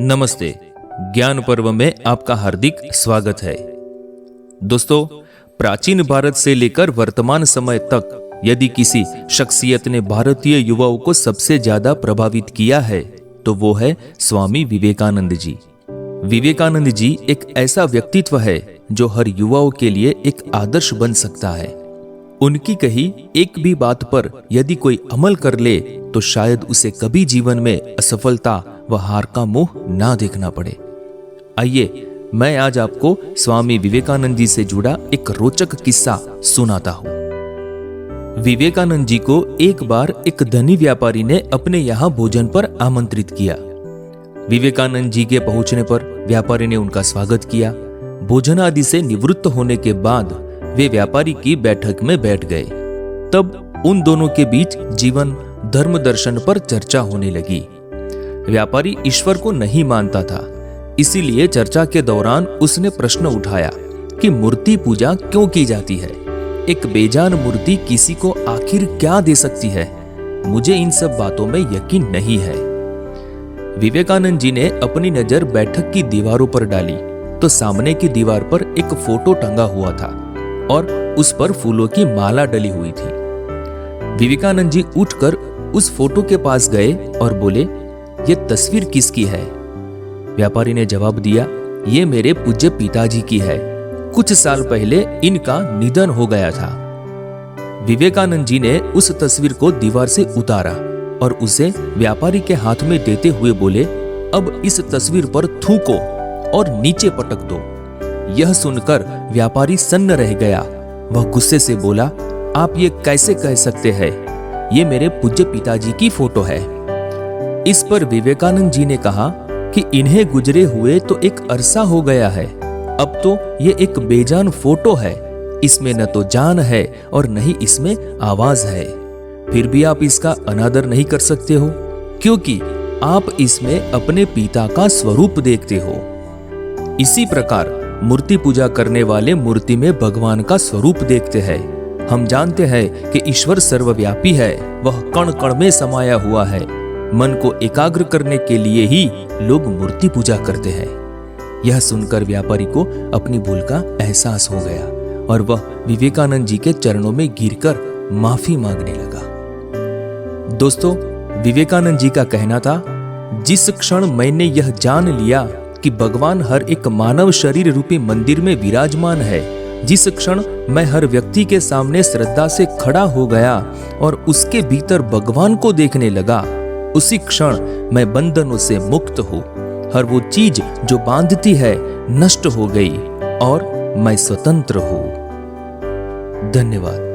नमस्ते। ज्ञान पर्व में आपका हार्दिक स्वागत है। दोस्तों, प्राचीन भारत से लेकर वर्तमान समय तक यदि किसी शख्सियत ने भारतीय युवाओं को सबसे ज्यादा प्रभावित किया है तो वो है स्वामी विवेकानंद जी। विवेकानंद जी एक ऐसा व्यक्तित्व है जो हर युवाओं के लिए एक आदर्श बन सकता है। उनकी कही एक भी बात पर यदि कोई अमल कर ले तो शायद उसे कभी जीवन में असफलता व हार का मुंह ना देखना पड़े। आइए मैं आज आपको स्वामी विवेकानंद जी से जुड़ा एक रोचक किस्सा सुनाता हूं। विवेकानंद जी को एक बार एक धनी व्यापारी ने अपने यहां भोजन पर आमंत्रित किया। विवेकानंद जी के पहुंचने पर व्यापारी ने उनका स्वागत किया। भोजन आदि से निवृत्त होने के बाद वे व्यापारी की बैठक में बैठ गए। तब उन दोनों के बीच जीवन धर्म दर्शन पर चर्चा होने लगी। व्यापारी ईश्वर को नहीं मानता था, इसीलिए चर्चा के दौरान उसने प्रश्न उठाया कि मूर्ति पूजा क्यों की जाती है। एक बेजान मूर्ति किसी को आखिर क्या दे सकती है? मुझे इन सब बातों में यकीन नहीं है। विवेकानंद जी ने अपनी नजर बैठक की दीवारों पर डाली तो सामने की दीवार पर एक फोटो टंगा हुआ था और उस पर फूलों की माला डली हुई थी। विवेकानंद जी उठकर उस फोटो के पास गए और बोले, ये तस्वीर किसकी है? व्यापारी ने जवाब दिया, ये मेरे पूज्य पिताजी की है। कुछ साल पहले इनका निधन हो गया था। विवेकानंद जी ने उस तस्वीर को दीवार से उतारा और उसे व्यापारी के हाथ में देते हुए बोले, अब इस तस्वीर पर थूको और नीचे पटक दो। यह सुनकर व्यापारी सन्न रह गया। वह गुस्से से बोला, आप ये कैसे कह सकते हैं? ये मेरे पूज्य पिताजी की फोटो है। इस पर विवेकानंद जी ने कहा कि इन्हें गुजरे हुए तो एक अरसा हो गया है, अब तो ये एक बेजान फोटो है। इसमें न तो जान है और न ही इसमें आवाज है। फिर भी आप इसका अनादर नहीं कर सकते हो, क्योंकि आप इसमें अपने पिता का स्वरूप देखते हो। इसी प्रकार मूर्ति पूजा करने वाले मूर्ति में भगवान का स्वरूप देखते हैं। हम जानते हैं कि ईश्वर सर्वव्यापी है, वह कण कण में समाया हुआ है। मन को एकाग्र करने के लिए ही लोग मूर्ति पूजा करते हैं। यह सुनकर व्यापारी को अपनी भूल का एहसास हो गया और वह विवेकानंद जी के चरणों में गिरकर माफी मांगने लगा। दोस्तों, विवेकानंद जी का कहना था, जिस क्षण मैंने यह जान लिया कि भगवान हर एक मानव शरीर रूपी मंदिर में विराजमान है, जिस क्षण मैं हर व्यक्ति के सामने श्रद्धा से खड़ा हो गया और उसके भीतर भगवान को देखने लगा, उसी क्षण मैं बंधनों से मुक्त हूँ। हर वो चीज जो बांधती है नष्ट हो गई और मैं स्वतंत्र हूँ। धन्यवाद।